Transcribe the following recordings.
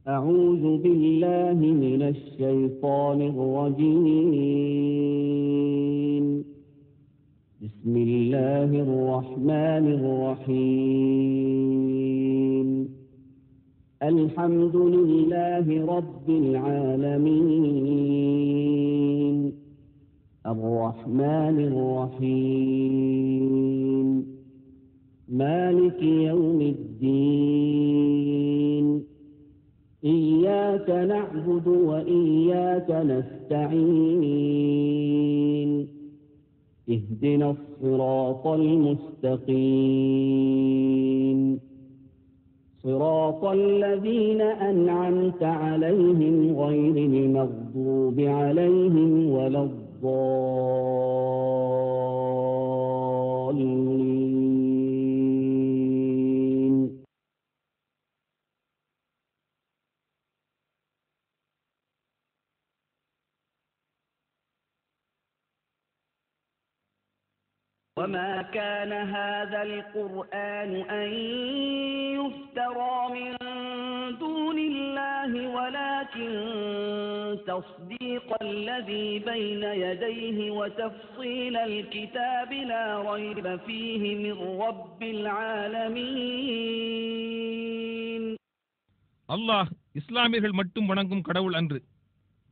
أعوذ بالله من الشيطان الرجيم. بسم الله الرحمن الرحيم. الحمد لله رب العالمين. الرحمن الرحيم. مالك يوم الدين. إياك نعبد وإياك نستعين. اهدنا الصراط المستقيم. صراط الذين أنعمت عليهم غير المغضوب عليهم ولا الضالين. وما كان هذا القرآن أن يفترى من دون الله ولكن تصديق الذي بين يديه وتفصيل الكتاب لا ريب فيه من رب العالمين. அல்லாஹ் இஸ்லாமியர்கள் மட்டும் வணங்கும் கடவுள் அன்று,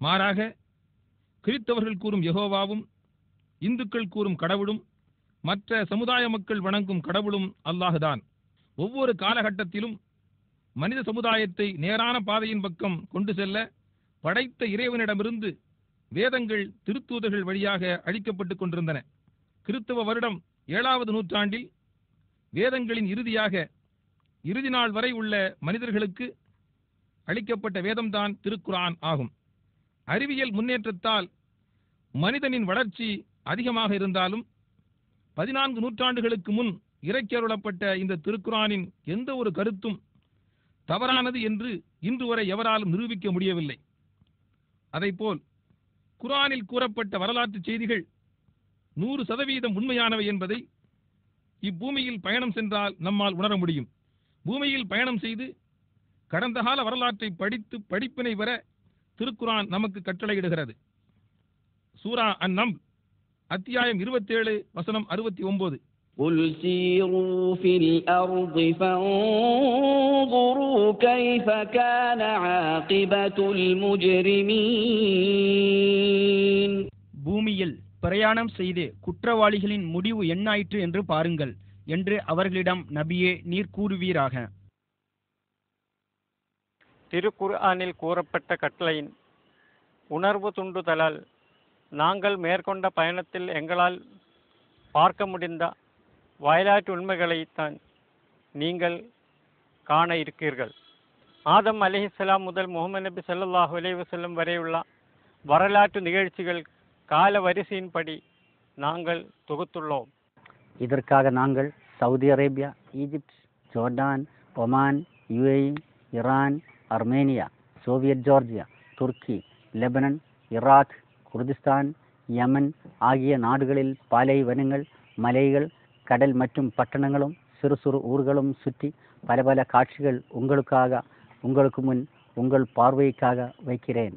மாறாக கிறிஸ்தவர்கள் கூறும் யெகோவாவும் இந்துக்கள் கூறும் கடவுளும் மற்ற சமுதாய மக்கள் வணங்கும் கடவுளும் அல்லாஹுதான். ஒவ்வொரு காலகட்டத்திலும் மனித சமுதாயத்தை நேரான பாதையின் பக்கம் கொண்டு செல்ல படைத்த இறைவனிடமிருந்து வேதங்கள் திருத்தூதர்கள் வழியாக அளிக்கப்பட்டுக் கொண்டிருந்தன. கிறிஸ்தவ வருடம் 7வது நூற்றாண்டில் வேதங்களின் இறுதி நாள் வரை உள்ள மனிதர்களுக்கு அளிக்கப்பட்ட வேதம்தான் திருக்குர்ஆன் ஆகும். அறிவியல் முன்னேற்றத்தால் மனிதனின் வளர்ச்சி அதிகமாக இருந்தாலும் 14 நூற்றாண்டுகளுக்கு முன் இறக்கியருளப்பட்ட இந்த திருக்குர்ஆனின் எந்த ஒரு கருத்தும் தவறானது என்று இன்று வரை எவராலும் நிரூபிக்க முடியவில்லை. அதைப்போல் குர்ஆனில் கூறப்பட்ட வரலாற்று செய்திகள் 100% உண்மையானவை என்பதை இப்பூமியில் பயணம் சென்றால் நம்மால் உணர முடியும். பூமியில் பயணம் செய்து கடந்த கால வரலாற்றை படித்து படிப்பினை பெற திருக்குர்ஆன் நமக்கு கட்டளையிடுகிறது. சூரா அன்-நம்ல் அத்தியாயம் 27 வசனம் 69. قُلْ سِيرُوا فِي الْأَرْضِ فَانظُرُوا كَيْفَ كَانَ عَاقِبَةُ الْمُجْرِمِينَ. பூமியில் பிரயாணம் செய்து குற்றவாளிகளின் முடிவு என்னாயிற்று என்று பாருங்கள் என்று அவர்களிடம் நபியே நீர் கூறுவீராக. திருக்குர்ஆனில் கூறப்பட்ட கட்டளையின் உணர்வு துண்டுதலால் நாங்கள் மேற்கொண்ட பயணத்தில் எங்களால் பார்க்க முடிந்த வயலாற்று உண்மைகளைத்தான் நீங்கள் காண இருக்கீர்கள். ஆதம் அலைஹிஸ்ஸலாம் முதல் முஹம்மது நபி ஸல்லல்லாஹு அலைஹி வஸல்லம் வரையுள்ள வரலாற்று நிகழ்ச்சிகள் கால வரிசையின்படி நாங்கள் தொகுத்துள்ளோம். இதற்காக நாங்கள் Saudi Arabia, Egypt, Jordan, Oman, UAE, Iran, Armenia, Soviet Georgia, Turkey, Lebanon, Iraq, Kurdistan, Yemen ஆகிய நாடுகளில் பாலைவனங்கள், மலைகள், கடல் மற்றும் பட்டணங்களும் சிறு சிறு ஊர்களும் சுற்றி பல பல காட்சிகள் உங்களுக்கு முன் உங்கள் பார்வைக்காக வைக்கிறேன்.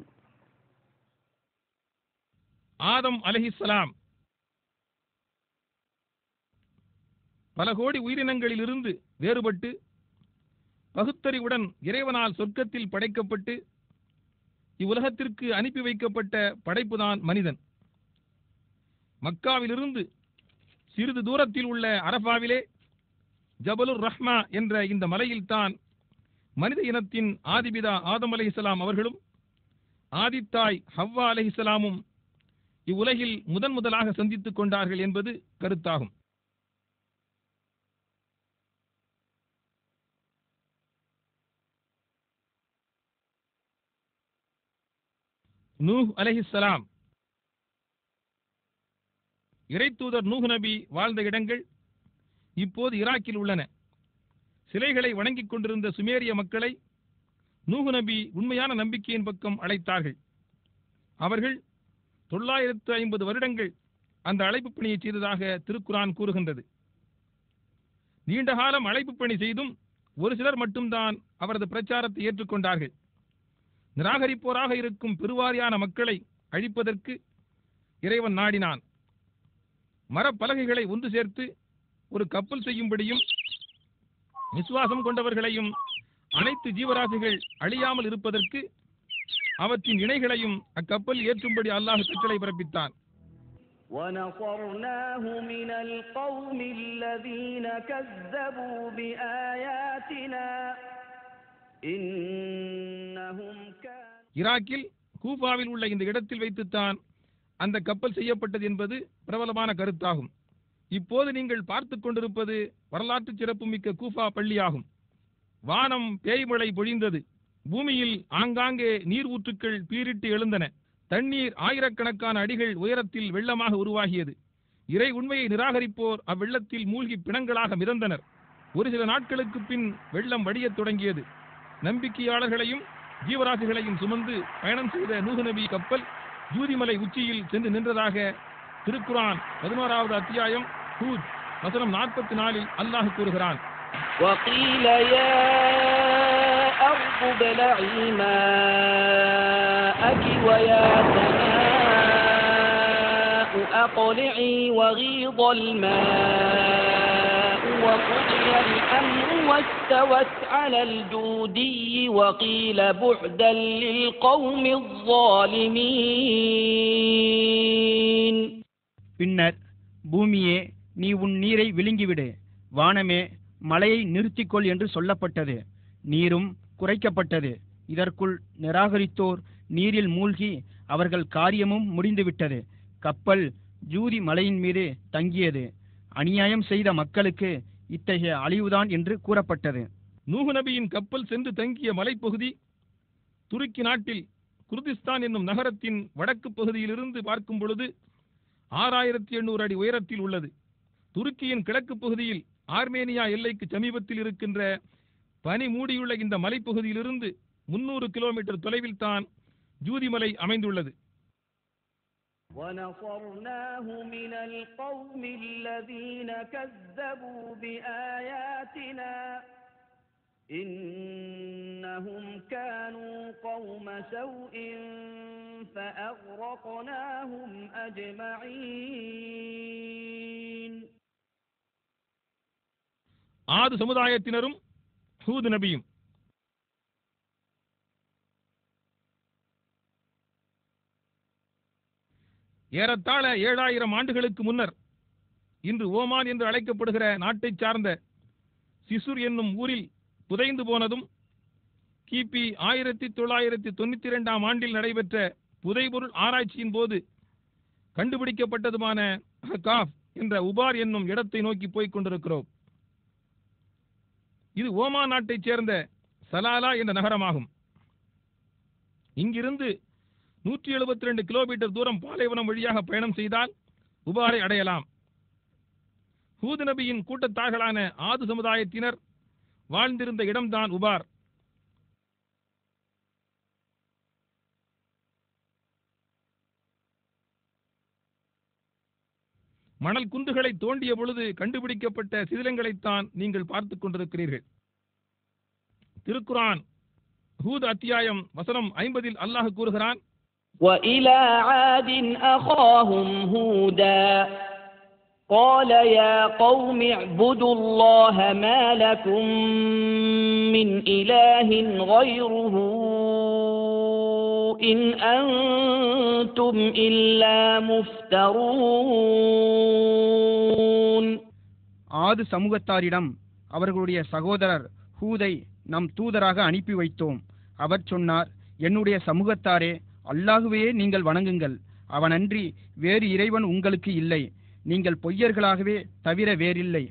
ஆதம் அலைஹிஸ்ஸலாம் பல கோடி உயிரினங்களிலிருந்து வேறுபட்டு பகுத்தறிவுடன் இறைவனால் சொர்க்கத்தில் படைக்கப்பட்டு இவ்வுலகத்திற்கு அனுப்பி வைக்கப்பட்ட படைப்புதான் மனிதன். மக்காவிலிருந்து சிறிது தூரத்தில் உள்ள அரபாவிலே ஜபலுர் ரஹ்மா என்ற இந்த மலையில்தான் மனித இனத்தின் ஆதிபிதா ஆதம் அலைஹிஸ்ஸலாம் அவர்களும் ஆதித்தாய் ஹவ்வா அலைஹிஸ்ஸலாமும் இவ்வுலகில் முதலாக சந்தித்துக் கொண்டார்கள் என்பது கருத்தாகும். நூஹ் அலைஹிஸ்ஸலாம் இறைத்தூதர் நூஹ் நபி வாழ்ந்த இடங்கள் இப்போது ஈராக்கில் உள்ளன. சிலைகளை வணங்கிக் கொண்டிருந்த சுமேரிய மக்களை நூஹ் நபி உண்மையான நம்பிக்கையின் பக்கம் அழைத்தார்கள். அவர்கள் 950 வருடங்கள் அந்த அழைப்பு பணியை செய்ததாக திருக்குர்ஆன் கூறுகின்றது. நீண்ட காலம் அழைப்பு பணி செய்தும் ஒரு சிலர் மட்டும்தான் அவரது பிரச்சாரத்தை ஏற்றுக்கொண்டார்கள். நிராகரிப்போராக இருக்கும் பெருவாரியான மக்களை அழிப்பதற்கு இறைவன் நாடினான். மரப்பலகைகளை ஒன்று சேர்த்து ஒரு கப்பல் செய்யும்படியும் விசுவாசம் கொண்டவர்களையும் அனைத்து ஜீவராசிகள் அழியாமல் இருப்பதற்கு அவற்றின் இணைகளையும் அக்கப்பல் ஏற்றும்படி அல்லாஹ் கட்டளை பிறப்பித்தான். وَنَصَرْنَاهُ مِنَ الْقَوْمِ الَّذِينَ كَذَّبُوا بِآيَاتِنَا إِنَّهُمْ كَانُوا ஈராக்கில் கூஃபாவில் உள்ள இந்த இடத்தில் வைத்துத்தான் அந்த கப்பல் செய்யப்பட்டது என்பது பிரபலமான கருத்தாகும். இப்போது நீங்கள் பார்த்து கொண்டிருப்பது வரலாற்று சிறப்புமிக்க கூஃபா பள்ளியாகும். வானம் பேய்மழை பொழிந்தது. பூமியில் ஆங்காங்கே நீர் ஊற்றுக்கள் பீரிட்டு எழுந்தன. தண்ணீர் ஆயிரக்கணக்கான அடிகள் உயரத்தில் வெள்ளமாக உருவாகியது. இறை உண்மையை நிராகரிப்போர் அவ்வெள்ளத்தில் மூழ்கி பிணங்களாக மிதந்தனர். ஒரு சில நாட்களுக்கு பின் வெள்ளம் வடியத் தொடங்கியது. நம்பிக்கையாளர்களையும் ஜீவராசிகளையும் சுமந்து பயணம் செய்த நூஹ் நபி கப்பல் ஜூதிமலை உச்சியில் சென்று நின்றதாக திருக்குரான் 11வது அத்தியாயம் ஹூத் வசனம் 44 அல்லாஹ் கூறுகிறான். وَقِيلَ يَا أَرْضُ ابْلَعِي مَاءَكِ وَيَا سَمَاءُ أَقْلِعِي وَغِيضَ الْمَاءُ وَقُضِيَ الْأَمْرُ وَاسْتَوَتْ عَلَى الْجُودِيِّ وَقِيلَ بُعْدًا لِلْقَوْمِ الظَّالِمِينَ. பின்னர் பூமியே நீ உன் நீரை விழுங்கிவிடு, வானமே மழையை நிறுத்திக்கொள் என்று சொல்லப்பட்டது. நீரும் குறைக்கப்பட்டது. இதற்குள் நிராகரித்தோர் நீரில் மூழ்கி அவர்கள் காரியமும் முடிந்துவிட்டது. கப்பல் ஜூதி மலையின் மீது தங்கியது. அநியாயம் செய்த மக்களுக்கு இத்தகைய அழிவுதான் என்று கூறப்பட்டது. நூஹ் நபியின் கப்பல் சென்று தங்கிய மலைப்பகுதி துருக்கி நாட்டில் குர்திஸ்தான் என்னும் நகரத்தின் வடக்கு பகுதியிலிருந்து பார்க்கும் பொழுது 6800 அடி உயரத்தில் உள்ளது. துருக்கியின் கிழக்கு பகுதியில் ஆர்மேனியா எல்லைக்கு சமீபத்தில் இருக்கின்ற பனி மூடியுள்ள இந்த மலைப்பகுதியிலிருந்து 300 கிலோமீட்டர் தொலைவில் தான் ஜூதிமலை அமைந்துள்ளது. وَنَصَرْنَاهُ مِنَ الْقَوْمِ الَّذِينَ كَذَّبُوا بِآيَاتِنَا إِنَّهُمْ كَانُوا قَوْمَ سَوْءٍ فَأَغْرَقْنَاهُمْ أَجْمَعِينَ. ஆது சமுதாயத்தினரும் ஹூத் நபியும். ஏறத்தாழ 7000 ஆண்டுகளுக்கு முன்னர் இன்று ஓமான் என்று அழைக்கப்படுகிற நாட்டை சார்ந்த சிசுர் என்னும் ஊரில் புதைந்து போனதும் கிபி 1992 ஆண்டில் நடைபெற்ற புதைபொருள் ஆராய்ச்சியின் போது கண்டுபிடிக்கப்பட்டதுமான காஃப் என்ற உபார் என்னும் இடத்தை நோக்கி போய்க் கொண்டிருக்கிறோம். இது ஓமான் நாட்டைச் சேர்ந்த சலாலா என்ற நகரமாகும். இங்கிருந்து 172 கிலோமீட்டர் தூரம் பாலைவனம் வழியாக பயணம் செய்தால் உபாரை அடையலாம். ஹூத் நபியின் கூட்டத்தார்களான ஆது சமுதாயத்தினர் வாழ்ந்திருந்த இடம்தான் உபார். மணல் குன்றுகளை தோண்டிய பொழுது கண்டுபிடிக்கப்பட்ட சிதிலங்களைத்தான் நீங்கள் பார்த்துக் கொண்டிருக்கிறீர்கள். திருக்குரான் ஹூத் அத்தியாயம் வசனம் 50 அல்லாஹ் கூறுகிறான். وَإِلَى عَادٍ أَخَاهُمْ هُودًا قَالَ يَا قَوْمِ اعْبُدُوا اللَّهَ مَا لَكُمْ مِنْ إِلَٰهٍ غَيْرُهُ إِنْ أَنْتُمْ إِلَّا مُفْتَرُونَ. ஆது சமூகத்தாரிடம் அவர்களுடைய சகோதரர் ஹூதை நம் தூதராக அனுப்பி வைத்தோம். அவர் சொன்னார், என்னுடைய சமூகத்தாரே, அல்லாஹுவையே நீங்கள் வணங்குங்கள். அவனன்றி வேறு இறைவன் உங்களுக்கு இல்லை. நீங்கள் பொய்யர்களாகவே தவிர வேறில்லை.